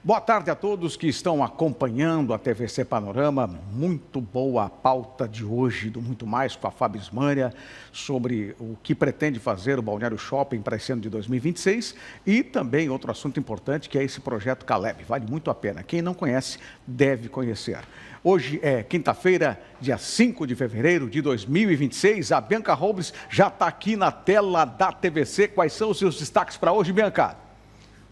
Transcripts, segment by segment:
Boa tarde a todos que estão acompanhando a TVC Panorama. Muito boa a pauta de hoje, do Muito Mais com a Fábio Ismânia, sobre o que pretende fazer o Balneário Shopping para esse ano de 2026 e também outro assunto importante que é esse projeto Caleb. Vale muito a pena. Quem não conhece, deve conhecer. Hoje é quinta-feira, dia 5 de fevereiro de 2026. A Bianca Robles já está aqui na tela da TVC. Quais são os seus destaques para hoje, Bianca?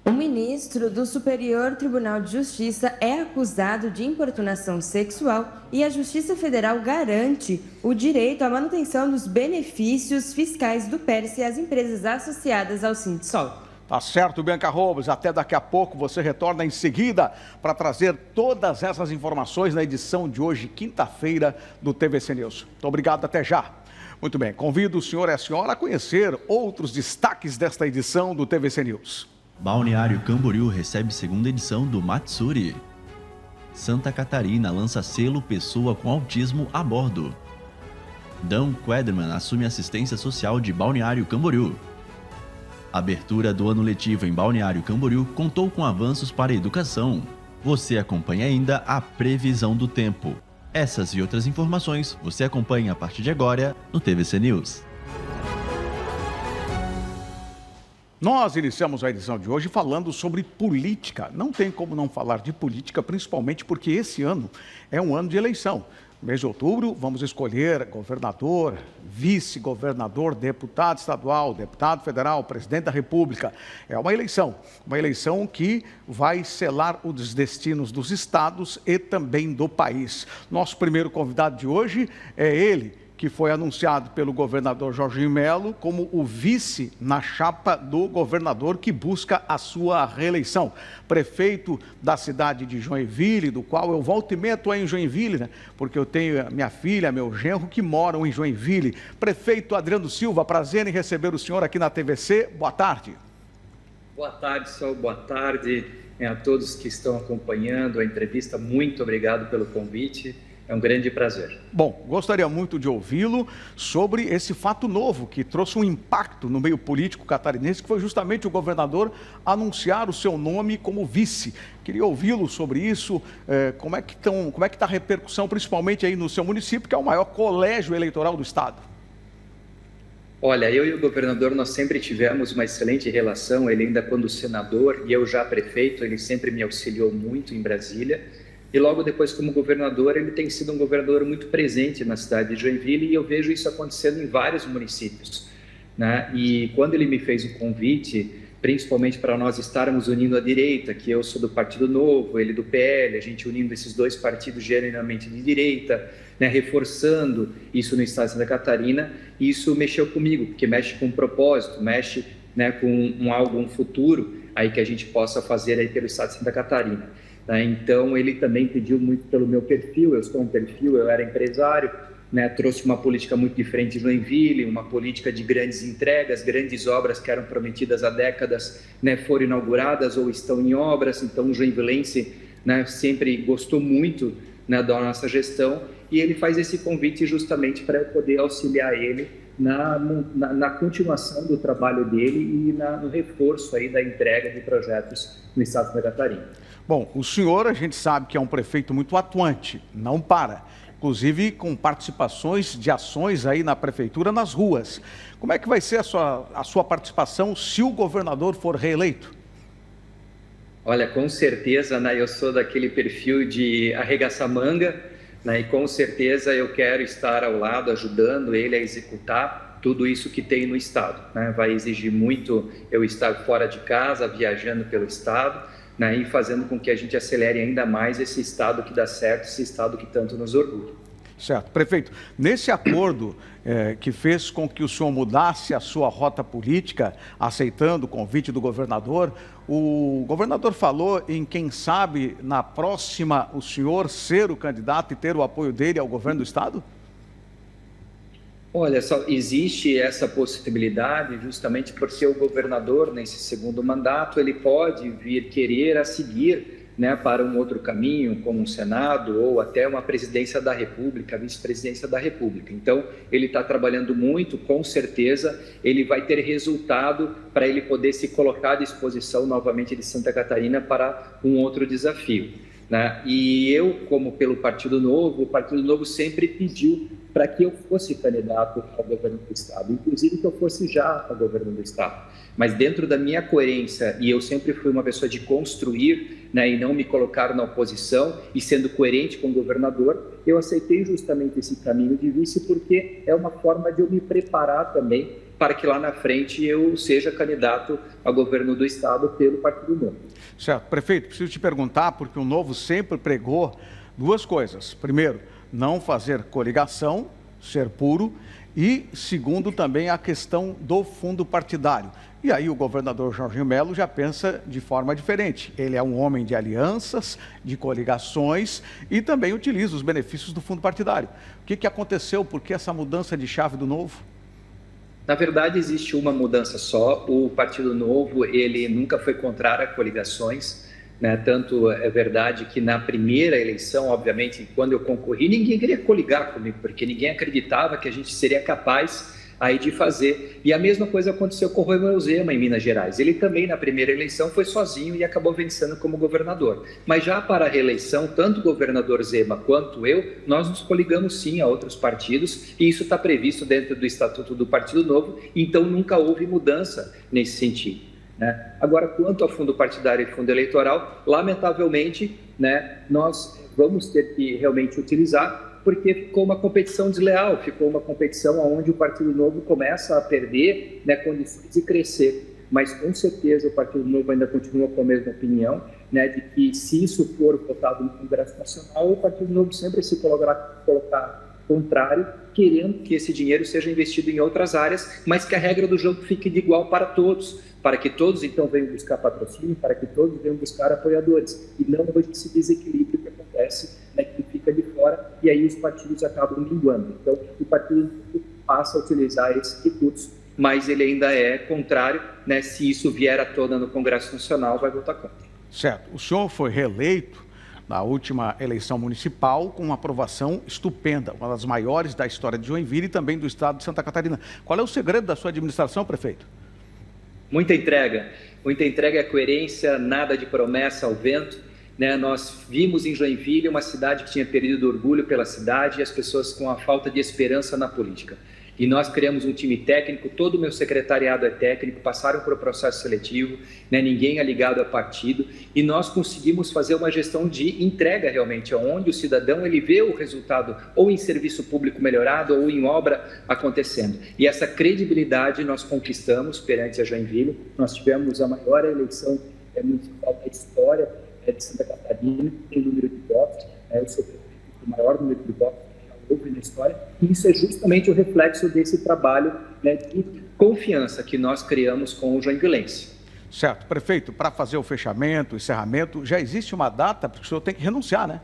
O ministro do Superior Tribunal de Justiça é acusado de importunação sexual e a Justiça Federal garante o direito à manutenção dos benefícios fiscais do PERSE e às empresas associadas ao Sindusol. Tá certo, Bianca Robles. Até daqui a pouco você retorna em seguida para trazer todas essas informações na edição de hoje, quinta-feira, do TVC News. Muito obrigado, até já. Muito bem, convido o senhor e a senhora a conhecer outros destaques desta edição do TVC News. Balneário Camboriú recebe segunda edição do Matsuri. Santa Catarina lança selo Pessoa com Autismo a bordo. Dan Quederman assume assistência social de Balneário Camboriú. Abertura do ano letivo em Balneário Camboriú contou com avanços para a educação. Você acompanha ainda a previsão do tempo. Essas e outras informações você acompanha a partir de agora no TVC News. Nós iniciamos a edição de hoje falando sobre política. Não tem como não falar de política, principalmente porque esse ano é um ano de eleição. No mês de outubro, vamos escolher governador, vice-governador, deputado estadual, deputado federal, presidente da República. É uma eleição que vai selar os destinos dos estados e também do país. Nosso primeiro convidado de hoje é ele, que foi anunciado pelo governador Jorginho Melo como o vice na chapa do governador que busca a sua reeleição. Prefeito da cidade de Joinville, do qual eu volto e meia estou em Joinville, né? Porque eu tenho minha filha, meu genro, que moram em Joinville. Prefeito Adriano Silva, prazer em receber o senhor aqui na TVC. Boa tarde. Boa tarde, Sol. Boa tarde a todos que estão acompanhando a entrevista. Muito obrigado pelo convite. É um grande prazer. Bom, gostaria muito de ouvi-lo sobre esse fato novo que trouxe um impacto no meio político catarinense, que foi justamente o governador anunciar o seu nome como vice. Queria ouvi-lo sobre isso, como é que está a repercussão, principalmente aí no seu município, que é o maior colégio eleitoral do estado. Olha, eu e o governador, nós sempre tivemos uma excelente relação. Ele ainda quando senador e eu já prefeito, ele sempre me auxiliou muito em Brasília. E logo depois, como governador, ele tem sido um governador muito presente na cidade de Joinville e eu vejo isso acontecendo em vários municípios, né? E quando ele me fez o convite, principalmente para nós estarmos unindo a direita, que eu sou do Partido Novo, ele do PL, a gente unindo esses dois partidos genuinamente de direita, né, reforçando isso no estado de Santa Catarina, isso mexeu comigo, porque mexe com um propósito, mexe, né, com um futuro aí que a gente possa fazer aí pelo estado de Santa Catarina. Então, ele também pediu muito pelo meu perfil, eu sou um perfil, eu era empresário, né, trouxe uma política muito diferente de Joinville, uma política de grandes entregas, grandes obras que eram prometidas há décadas, né, foram inauguradas ou estão em obras. Então, o joinvilense, né, sempre gostou muito, né, da nossa gestão e ele faz esse convite justamente para eu poder auxiliar ele na continuação do trabalho dele e no reforço aí da entrega de projetos no estado de Santa Catarina. Bom, o senhor, a gente sabe que é um prefeito muito atuante, não para, inclusive com participações de ações aí na prefeitura, nas ruas. Como é que vai ser a sua participação se o governador for reeleito? Olha, com certeza, né, eu sou daquele perfil de arregaçar manga, né, e com certeza eu quero estar ao lado, ajudando ele a executar tudo isso que tem no estado, né? Vai exigir muito eu estar fora de casa, viajando pelo estado, né, e fazendo com que a gente acelere ainda mais esse estado que dá certo, esse estado que tanto nos orgulha. Certo. Prefeito, nesse acordo que fez com que o senhor mudasse a sua rota política, aceitando o convite do governador, o governador falou em, quem sabe, na próxima, o senhor ser o candidato e ter o apoio dele ao governo do estado? Olha, só existe essa possibilidade justamente porque o governador, nesse segundo mandato, ele pode vir querer a seguir, né, para um outro caminho, como um Senado ou até uma presidência da República, vice-presidência da República. Então, ele está trabalhando muito, com certeza, ele vai ter resultado para ele poder se colocar à disposição novamente de Santa Catarina para um outro desafio, né? E eu, como pelo Partido Novo, o Partido Novo sempre pediu para que eu fosse candidato ao governo do Estado, inclusive que eu fosse já ao governo do Estado. Mas dentro da minha coerência, e eu sempre fui uma pessoa de construir, né, e não me colocar na oposição, e sendo coerente com o governador, eu aceitei justamente esse caminho de vice, porque é uma forma de eu me preparar também para que lá na frente eu seja candidato ao governo do Estado pelo Partido Novo. Certo. Prefeito, preciso te perguntar, porque o Novo sempre pregou duas coisas. Primeiro, não fazer coligação, ser puro, e segundo, também a questão do fundo partidário. E aí o governador Jorginho Melo já pensa de forma diferente. Ele é um homem de alianças, de coligações e também utiliza os benefícios do fundo partidário. O que aconteceu? Por que essa mudança de chave do Novo? Na verdade, existe uma mudança só. O Partido Novo, ele nunca foi contrário a coligações, né? Tanto é verdade que na primeira eleição, obviamente, quando eu concorri, ninguém queria coligar comigo, porque ninguém acreditava que a gente seria capaz aí de fazer. E a mesma coisa aconteceu com o Romeu Zema em Minas Gerais. Ele também, na primeira eleição, foi sozinho e acabou vencendo como governador. Mas já para a reeleição, tanto o governador Zema quanto eu, nós nos coligamos sim a outros partidos, e isso está previsto dentro do Estatuto do Partido Novo, então nunca houve mudança nesse sentido, né? Agora, quanto ao fundo partidário e fundo eleitoral, lamentavelmente, né, nós vamos ter que realmente utilizar, porque ficou uma competição desleal, ficou uma competição onde o Partido Novo começa a perder, né, condições de crescer. Mas, com certeza, o Partido Novo ainda continua com a mesma opinião, né, de que, se isso for votado no Congresso Nacional, o Partido Novo sempre se colocar contrário, querendo que esse dinheiro seja investido em outras áreas, mas que a regra do jogo fique de igual para todos, para que todos, então, venham buscar patrocínio, para que todos venham buscar apoiadores, e não hoje esse desequilíbrio que acontece, né, que fica de fora, e aí os partidos acabam minguando. Então, o partido passa a utilizar esses recursos, mas ele ainda é contrário, né, se isso vier à tona no Congresso Nacional, vai votar contra. Certo. O senhor foi reeleito na última eleição municipal com uma aprovação estupenda, uma das maiores da história de Joinville e também do estado de Santa Catarina. Qual é o segredo da sua administração, prefeito? Muita entrega é coerência, nada de promessa ao vento, né? Nós vimos em Joinville uma cidade que tinha perdido orgulho pela cidade e as pessoas com a falta de esperança na política. E nós criamos um time técnico, todo o meu secretariado é técnico, passaram por um processo seletivo, né? Ninguém é ligado a partido, e nós conseguimos fazer uma gestão de entrega realmente, onde o cidadão ele vê o resultado ou em serviço público melhorado ou em obra acontecendo. E essa credibilidade nós conquistamos perante a Joinville. Nós tivemos a maior eleição municipal da história de Santa Catarina, em número de votos, eu sou o maior número de votos houve na história, e isso é justamente o reflexo desse trabalho, né, de confiança que nós criamos com o joinvilense. Certo. Prefeito, para fazer o fechamento, o encerramento, já existe uma data, porque o senhor tem que renunciar, né?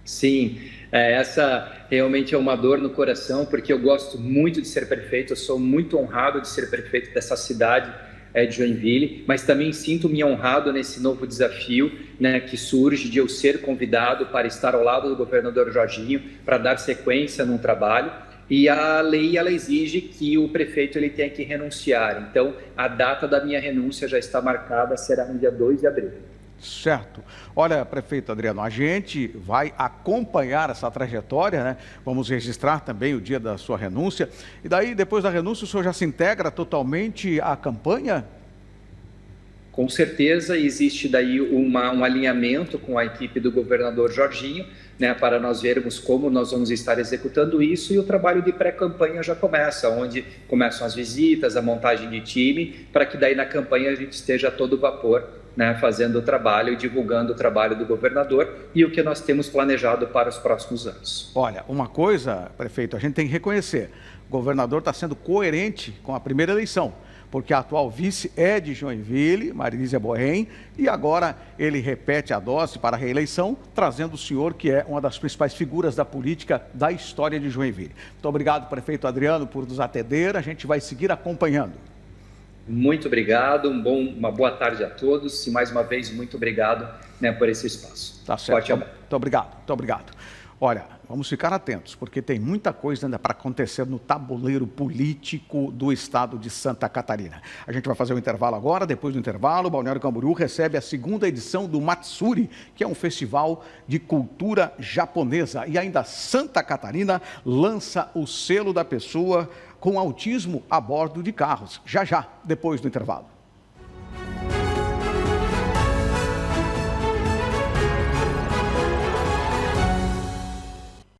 Sim, essa realmente é uma dor no coração, porque eu gosto muito de ser prefeito, eu sou muito honrado de ser prefeito dessa cidade, de Joinville, mas também sinto-me honrado nesse novo desafio, né, que surge de eu ser convidado para estar ao lado do governador Jorginho, para dar sequência num trabalho, e a lei ela exige que o prefeito ele tenha que renunciar. Então, a data da minha renúncia já está marcada, será no dia 2 de abril. Certo. Olha, prefeito Adriano, a gente vai acompanhar essa trajetória, né? Vamos registrar também o dia da sua renúncia. E daí, depois da renúncia, o senhor já se integra totalmente à campanha? Com certeza existe daí um alinhamento com a equipe do governador Jorginho, né, para nós vermos como nós vamos estar executando isso, e o trabalho de pré-campanha já começa, onde começam as visitas, a montagem de time, para que daí na campanha a gente esteja a todo vapor, né, fazendo o trabalho e divulgando o trabalho do governador e o que nós temos planejado para os próximos anos. Olha, uma coisa, prefeito, a gente tem que reconhecer, o governador está sendo coerente com a primeira eleição, porque a atual vice é de Joinville, Marilísia Borrem, e agora ele repete a dose para a reeleição, trazendo o senhor, que é uma das principais figuras da política da história de Joinville. Muito obrigado, prefeito Adriano, por nos atender, a gente vai seguir acompanhando. Muito obrigado, uma boa tarde a todos e mais uma vez muito obrigado, né, por esse espaço. Tá certo. Muito obrigado, muito obrigado. Olha, vamos ficar atentos, porque tem muita coisa ainda para acontecer no tabuleiro político do estado de Santa Catarina. A gente vai fazer um intervalo agora. Depois do intervalo, Balneário Camboriú recebe a segunda edição do Matsuri, que é um festival de cultura japonesa. E ainda Santa Catarina lança o selo da pessoa com autismo a bordo de carros. Já, depois do intervalo.